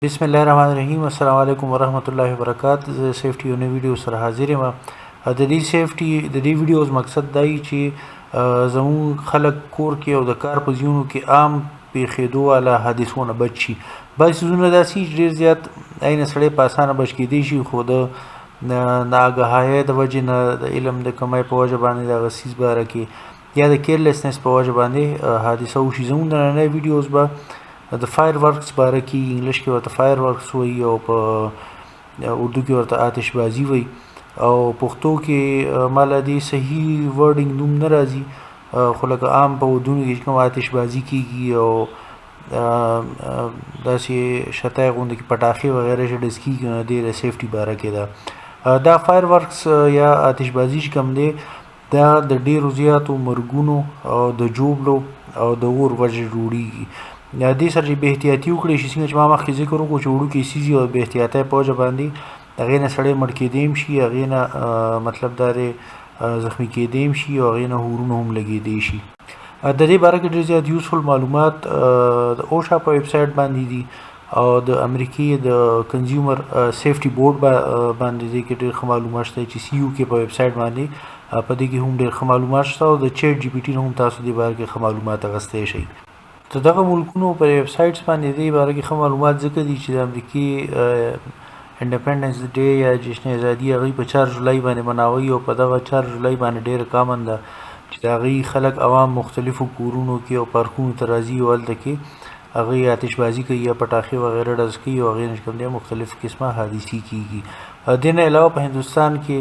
بسم الله الرحمن الرحیم. السلام علیکم ورحمۃ اللہ وبرکاتہ. زه سیفټي یو نوې ویډیو سره حاضر یم. د دې ویډیوز مقصد دا دی چې زموږ خلک کور کې او د کار په ځایونو کې عام پیښېدو والا حادثو نه بچ شي. بعضې څیزونه داسې چې ډېر زیات عین سړی په اسانه بچ کیدی شي، خو د ناآګاهۍ د وجې نه، د علم د کمۍ په وجه باندې دغه څیز باره کې یا د کیرلیسنس په وجه باندې حادثه وشي. زموږ نننۍ ویډیوز به د فایر ورکس باره کې، انګلیش کې ورته فایر ورکس وایي او په اردو کې ورته آتش بازي وایي، او پښتو کې مالا دې صحیح ورډینګ نوم نه راځي، خو لکه عام په ودونو کې کوم آتش بازي کېږي او داسې شتی غوندې کې پټاخې وغیره چې ډز کېږي، نو دې د سیفټي باره کې ده. دا فایر ورکس یا آتش بازي چې کوم دی، دا د ډېرو زیاتو مرګونو او د جوړو او د اور وجې جوړېږي. دې سره چې بې احتیاطي وکړی شي، څنګه چې ما مخکې ذکر وکړو چې وړوکې څیز او بې احتیاطۍ په وجه باندې هغې نه سړی مړ کېدی هم شي، هغې نه مطلب دا دی زخمي کېدی هم شي، او هغې نه هورونه هم لګېدی شي. د دې باره کې ډېر زیات یوزفل معلومات د اوشا په ویب سایټ باندې دي، او د امریکې د کنزیومر سیفټي بورډ باندې دې کې ډېر ښه معلومات شته، چې سی یو کې په ویب سایټ باندې په دې کې هم ډېر ښه معلومات شته، او د چیټ جی پی ټي نه هم تاسو دې باره کې ښه معلومات اخیستی شئ. د دغه ملکونو پر ویب سایټس باندې دې باره کې ښه معلومات ځکه دي چې د امریکې انډیپنډنس ډے یا جشن ازادي هغوی په 4 جولای باندې مناوي، او په دغه 4 جولای باندې ډېره کامن ده چې د هغوی خلک عوام مختلفو کورونو کې او پارکونو ته راځي، او هلته کې هغوی آتش بازي کوي یا پټاخې وغیره ډز کوي، او هغې نه چې کوم دی مختلف قسمه حادثې کېږي. دې نه علاوه په هندوستان کې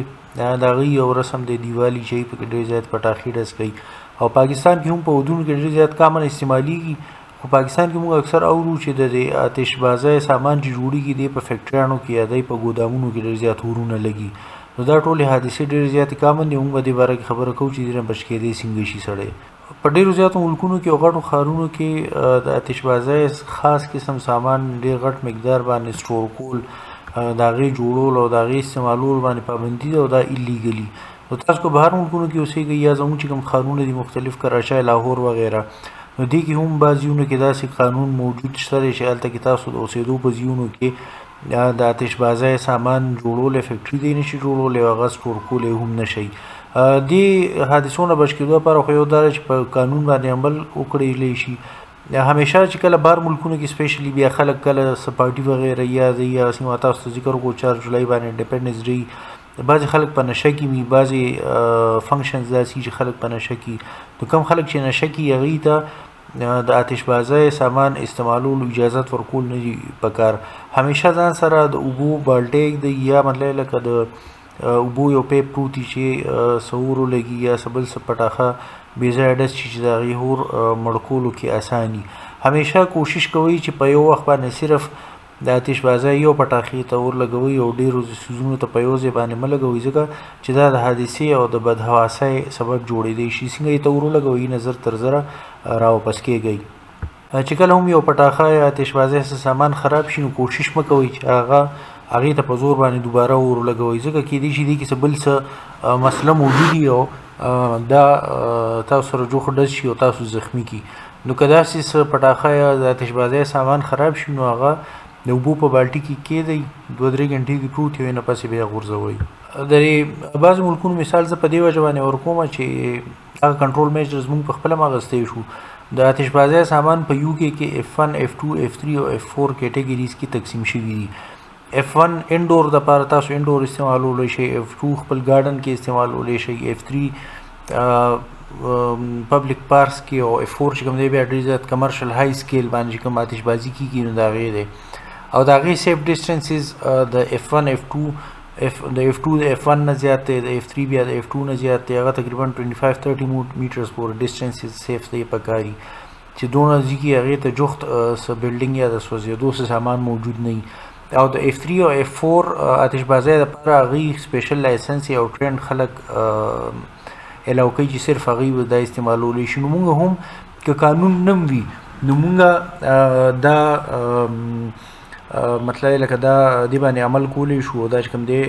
د هغوی یو رسم دی دیوالي، چې پکې ډېر زیات پټاخې ډز کوي، او پاکستان کې هم په ودونو کې ډېر زیات کامن استعمالیږي. خو پاکستان کې موږ اکثر اورو چې د دې آتش بازۍ سامان چې جوړېږي دی په فیکټریانو کې یا دی په ګودامونو کې ډېر زیات اورونه لګي. نو دا ټولې حادثې ډېرې زیاتې کامن دي. موږ به دې باره کې خبره کوو چې دې نه بچ کېدی څنګه شي سړی. په ډېرو زیاتو ملکونو کې او غټو ښارونو کې د آتش بازۍ خاص قسم سامان ډېر غټ مقدار باندې سټور کول، د هغې جوړول او د هغې استعمالول باندې پابندي ده، او دا ایلیګلي. نو تاسو که بهر ملکونو کې اوسېږئ یا زموږ چې کوم ښارونه دي مختلف، کراچۍ، لاهور وغیره، نو دې کې هم بعض ځایونو کې داسې قانون موجود شته دی چې هلته کې تاسو د اوسېدو په ځایونو کې د آتش بازۍ سامان جوړولی فیکټري دی نشي جوړولی، او هغه سټور کولی هم نشئ. دې حادثو نه بچ کېدو لپاره خو یو دا چې په قانون باندې عمل وکړلی شي. همیشه چې کله بهر ملکونو کې سپیشلی بیا خلک کله څه پارټي وغیره یا سیمه تاسو ته ذکر وکړو 4 جولای باندې انډیپنډنس ډے، بعضې خلک په نشه کې وي، بعضې فنکشنز داسې چې خلک په نشه کې، نو کم خلک چې نشه کې هغوی ته د آتش بازۍ سامان استعمالولو اجازت ورکول نه دي پکار. همیشه ځان سره د اوبو بالټۍ ږدئ، یا مطلب لکه د اوبو یو پیپ پروت وي چې څه اور ولګي یا څه بل څه پټاخه بې ځایه ډز شي چې د هغې اور مړ کولو کې اسان وي. همیشه کوشش کوئ چې په یو وخت باندې صرف د آتش بازۍ یو پټاخې ته اور لګوئ، او ډېرو څیزونو ته په یو ځای باندې مه لګوئ، ځکه چې دا د حادثې او د بدحواسۍ سبب جوړېدی شي. څنګه یې ته اور ولګوئ، نه زر تر زره راواپس کېږئ. چې کله هم یو پټاخه یا آتش بازۍ سامان خراب شي، نو کوشش مه کوئ چې هغې ته په زور باندې دوباره اور ولګوئ، ځکه کېدی شي دې کې څه بل څه مسله موجود وي او دا تاسو سره جوخ ډز شي او تاسو زخمي کړي. نو که داسې څه پټاخه یا د آتش بازۍ سامان خراب شي، نو هغه د اوبو په بالټي کې کېږدئ، 2-3 غنټې دې پروت وي، نه پسې بیا غورځوئ. د بعضو ملکونو مثال زه په دې وجه باندې ورکوم چې هغه کنټرول میجرز موږ په خپله هم اخیستی شو. د آتش بازۍ سامان په یو کې F1 F2 F3 او F4 کیټګریز کې تقسیم شوي دي. F1 انډور دپاره تاسو انډور استعمالولی شئ، F2 خپل ګارډن کې استعمالولی شئ، F3 پبلک پارکس کې، او F4 چې کوم دی بیا ډېر زیات کمرشل های سکیل باندې چې کوم آتش بازي کېږي، نو د هغې دی. او د هغې سیف ډسټنسز د F1 F2 د F2 د F1 نه زیات دی، د F3 بیا د F2 نه زیات دی، هغه تقریبا 25-30 میټرز پورې ډسټنسز سیف دی پکاري، چې دونه ځي کې هغې ته جوخت څه بلډینګ یا د سوځېدو څه سامان موجود نه وي. او د F3 او F4 آتش بازۍ دپاره هغوی سپیشل لایسنس او ټرینډ خلک الاو کوي چې صرف هغوی به دا استعمالولی شي. نو موږ هم که قانون نه وي، نو موږ دا مطلب لکه دا دې باندې عمل کولی شو، او دا چې کوم دی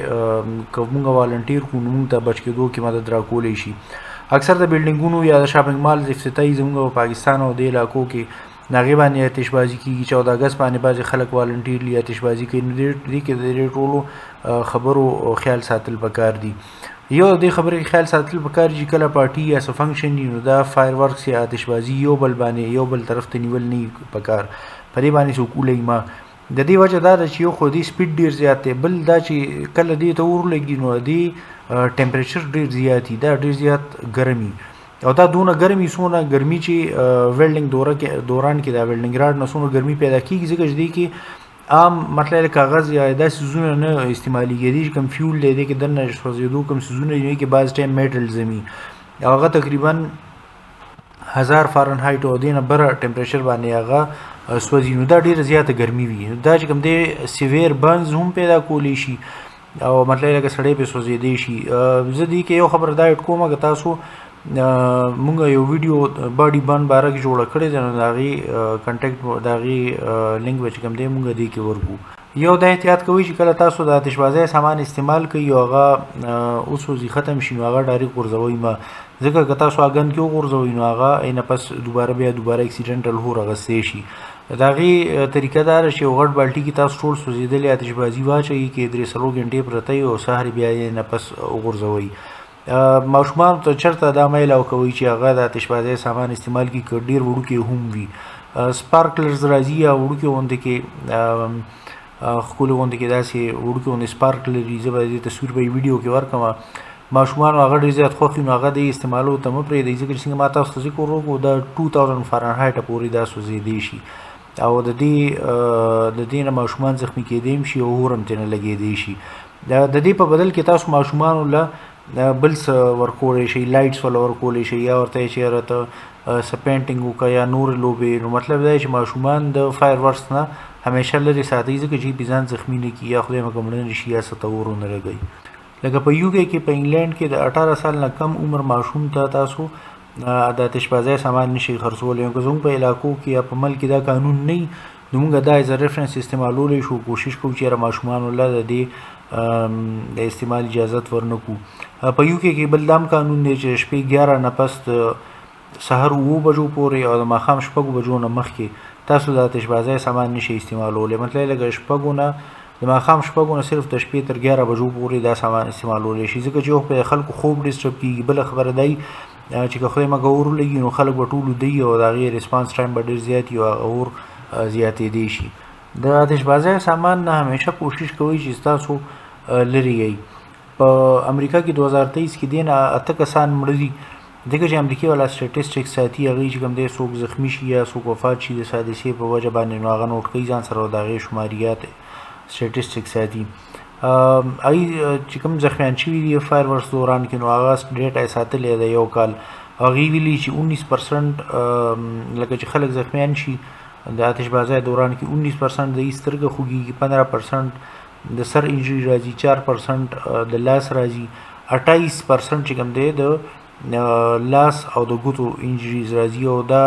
که موږ والنټیر کړو، نو موږ ته بچ کېدو کې مدد راکولی شي. اکثر د بلډینګونو یا د شاپنګ مالز افتتاحي زموږ په پاکستان او دې علاقو کې هغې باندې آتشبازي کېږي. 14 اګست باندې بعضې خلک والنټیرلی آتشبازي کوي. نو دې کې د دې ټولو خبرو خیال ساتل پکار دي. یو د دې خبرې خیال ساتل پکار دي چې کله پارټي یا څه فنکشن وي نو دا فایر ورکس یا آتشبازي یو بل طرف ته نیول نه پکار، په دې باندې څوک ولګي. ما د دې وجه دا ده چې یو خو دې سپیډ ډېر زیات دی، بل دا چې کله دې ته اور لګي نو دې ټمپریچر ډېر زیات وي، دا ډېر زیات ګرم وي او دا دونه ګرم وي څومره ګرمي چې ویلډنګ دوران کې دا ویلډنګ راډ نه څومره ګرمي پیدا کېږي، ځکه چې دې کې عام مطلب کاغذ یا داسې څیزونه نه استعمالېږي. دې چې کوم فیول دی دې کې دننه سوځېدو کوم څیزونه دي کې بعض ټایم میټلز وي او هغه تقریبا 1000 فارنهایټ او دې نه بره ټمپریچر باندې هغه سوځي، نو دا ډېره زیاته ګرمي وي. دا چې کوم دی سیویر برنز هم پیدا کولی شي او مطلب لکه سړی پې سوځېدی شي. زه دې کې یو خبر دا ایډ کوم که تاسو مونږ یو ویډیو باډي برن باره کې جوړه کړې ده، نو د هغې کنټیکټ د هغې لینک به چې کوم دی مونږ دې کې ورکو. یو دا احتیاط کوئ چې کله تاسو د آتشبازۍ سامان استعمال کوئ او هغه وسوځي ختم شي نو هغه ډایرکټ غورځوئ مه، ځکه که تاسو اګن کې وغورځوئ نو هغه اینه پس دوباره اکسیډنټل هور اخیستی شي. د هغې طریقه دا ده چې یو غټ بالټي کې تاسو ټول سوځېدلې آتشبازي واچوئ کې 3 غنټې پرته وي او سهار بیا یې نه پس وغورځوئ. ماشومانو ته چېرته دا میل او کوئ چې هغه د آتشبازۍ سامان استعمال کړي که ډېر وړوکې هم وي. سپارکلرز راځي یا وړوکې غوندې کې ښکلې غوندې کې داسې وړوکې غوندې سپارکلر وي، زه به دې تصویر به یې ویډیو کې ورکړم. ماشومانو هغه ډېر زیات خوښ وي نو هغه د استعمالو ته مه پرېږدئ، ځکه چې څنګه ما تاسو ته ذکر وکړو دا 2000 فارنهایټ پورې دا سوځېدی شي او د دې نه ماشومان زخمي کېدی هم شي او اور هم ترې نه لګېدی شي. د دې په بدل کې تاسو ماشومانو له بل څه ورکولی شئ، لایټس وله ورکولی شئ یا ورته یې چې یاره ته څه پینټینګ وکړه یا نورې لوبې. نو مطلب دا چې ماشومان د فایر ورکس نه همیشه لرې ساتئ، ځکه چې دوی ځان زخمي نه کړي یا خدای مکړه مړه نه شي یا څه ته اور ونه لګوي. لکه په UK کې په انګلینډ کې د 18 سال نه کم عمر ماشوم ته تاسو د آتشبازۍ سامان نشئ خرڅولی. که زموږ په علاقو کې یا په ملک کې دا قانون نه وي نو موږ دا ایز ریفرنس استعمالولی شو، کوشش کوو چې یاره ماشومانو له د دې د استعمال اجازت ورنکړو. په UK کې بل دام قانون دی چې شپې 11 نه پس د سحر 7 بجو پورې او د ماښام 6 بجو نه مخکې تاسو د آتشبازۍ سامان نشئ استعمالولی. مطلب لکه 6 نه د ماښام 6 نه صرف د شپې تر 11 بجو پورې دا سامان استعمالولی شي، ځکه چې یو په خلکو خوب ډسټرب کېږي. بله خبره دی چې که خدای مکړه اور ولګي نو خلک به ټول ویده وي او د هغې ریسپانس ټایم به ډېر زیات وي او هغه اور زیاتېدی شي. د آتشبازۍ سامان نه همیشه کوشش کوئ چې ستاسو لرې یئ. په امریکا کې 2023 کې دې نه 8 کسان مړه دي، ځکه چې امریکې والا سټیټسټکس ساتي، هغې چې کوم دی څوک زخمي شي یا څوک وفات شي د حادثې په وجه باندې نو هغه نوټ کوي ځان سره او د هغې شماریات سټیټسټکس ساتي. هغې چې کوم زخمیان شوي دي فایر ورکس دوران کې نو هغه ډیټا یې ساتلی ده یو کال. هغې ویلي چې 19% لکه چې خلک زخمیان شي د آتشبازۍ دوران کې 19% د یې سترګه خوږېږي، 15% د سر انجری راځي، 4% د لاس راځي، 28% چې کوم دی د لاس او د ګوتو انجریز راځي. او دا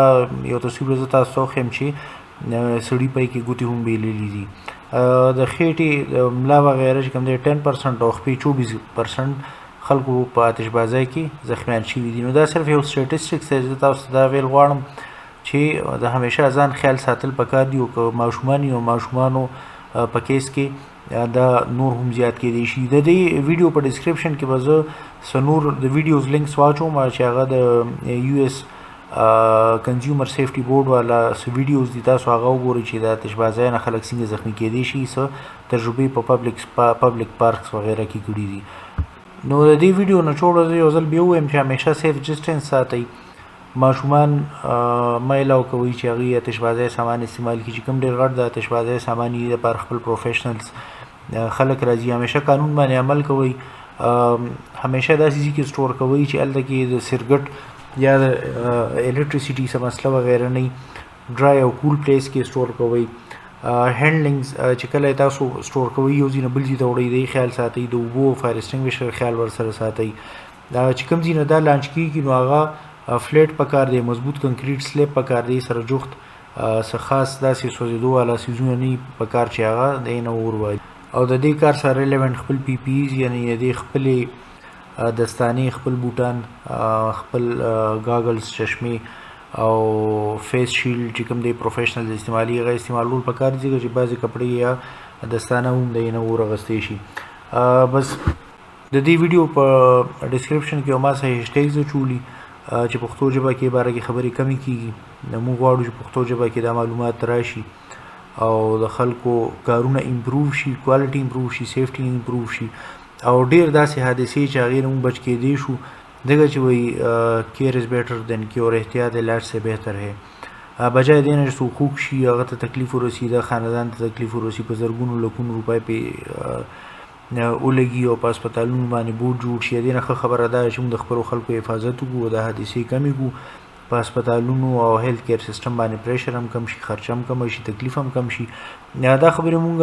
یو تصویر زه تاسو ته وښیم چې سړي پای کې ګوتې هم بیللي دي. د خېټې د ملا وغیره چې کوم دی 10% او خپې 24% خلکو په آتشبازۍ کې زخمیان شوي دي. نو دا صرف یو سټیټسټکس دی، زه تاسو ته دا ویل غواړم چې د همیشه ځان خیال ساتل پکار دي او که ماشومان وي او ماشومانو په کیس کې دا نور هم زیات کېدی شي. د دې ویډیو په ډسکرپشن کې به زه څه نور د ویډیوز لینکس واچوم چې هغه د US کنزیومر سیفټي بورډ والا څه ویډیوز دي، تاسو هغه وګورئ چې د آتشبازۍ نه خلک څنګه زخمي کېدی شي، څه تجربې په پبلک پارکس وغیره کې کړي دي. نو د دې ویډیو نه چوړه زه یو ځل بیا ووایم چې همیشه سیف ډسټنس ساتئ. ماشومان مه الاو کوئ چې هغوی آتشبازۍ سامان استعمال کړي، چې کوم ډېر غټ د آتشبازۍ سامان یې لپاره خپل پروفیشنلز خلک راځي. همیشه قانون باندې عمل کوئ. همیشه داسې ځای کې سټور کوئ چې هلته کې د سرګټ یا د الکټریسټي څه مسله وغیره نه وي. ډرای او کول پلیس کې سټور کوئ. هینډلنګز چې کله تاسو سټور کوئ یو ځای نه بل ځای ته وړئ د خیال ساتئ. د اوبو فایر ایکسټینګویشر خیال ورسره ساتئ. چې کوم ځای نه دا لانچ کېږي نو هغه فلیټ پکار دی، مضبوط کنکریټ سلیب پکار دی، سره جوخت څه خاص داسې سوځېدو والا څیزونه نه پکار چې هغه د نه اور وایي. او د دې کار سره ریلیونټ خپل PPEs یعنې د دې خپلې دستانې، خپل بوټان، خپل گاگلز، چشمې او فیس شیلډ چې کوم دی پروفیشنل استعمالي هغه استعمالول پکار دي چې بعضې کپړې یا دستانه هم دی نه ورغستی شي. بس د دې ویډیو په ډسکرپشن کې ما سره هیشټیګز اچولي چې پښتو ژبه کې باره کې خبرې کمې کیږي. موږ غواړو چې پښتو ژبه کې دا معلومات راشي او د خلکو کارونه امپروو شي، کوالټي امپروو شي، سیفټي امپروو شي او ډیر داسې حادثې چې هغې نه موږ بچ کېدی شو. ځکه چې وایي کیر از بیټر دین کیور، احتیاط علاج سے بهتر ہے. بجای دې نه چې څوک خوږ شي، هغه ته تکلیف ورسي، د خاندان ته تکلیف ورسي، په زرګونو لکونو روپۍ پې ولګي او په هسپتالونو باندې بوج جوړ شي. دې نه ښه خبره ده چې موږ د خپلو خلکو حفاظت وکړو، د حادثې کمې کړو، په هسپتالونو او هیلث کیر سیستم باندې پریشر هم کم شي، خرچه هم کم شي، تکلیف هم کم شي. دا خبرې مونږ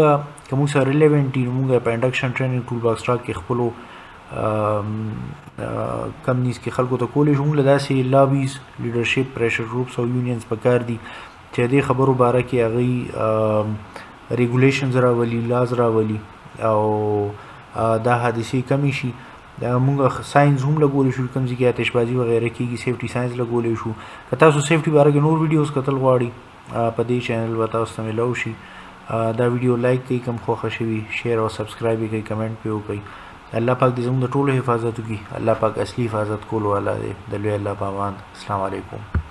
که مونږ سره ریلیونټ دي نو مونږ په انډکشن ټریننګ ټول باکس ټاک کې خپلو کمپنیز کې خلکو ته کولی شو. مونږ له داسې لابیز، لیډرشپ، پریشر ګروپس او یونینز پکار دي چې دې خبرو باره کې هغوی ریګولیشنز راولي، لاز راولي او دا حادثې کمې شي. مونږ ساينس هم لګولی شو، کوم ځای کې آتشبازي وغیره کېږي سیفټي ساينس لګولی شو. که تاسو سیفټي باره کې نور ویډیوز کتل غواړئ په دې چینل به تاسو ته میلاو شي. دا ویډیو لایک کړئ، کم خوښه شوي شیر او سبسکرایب یې کړئ، کمنټ پې وکړئ. الله پاک دې زموږ د ټولو حفاظت وکړي. الله پاک اصلي حفاظت کولو والا دی. د لوی الله په امان. السلام علیکم.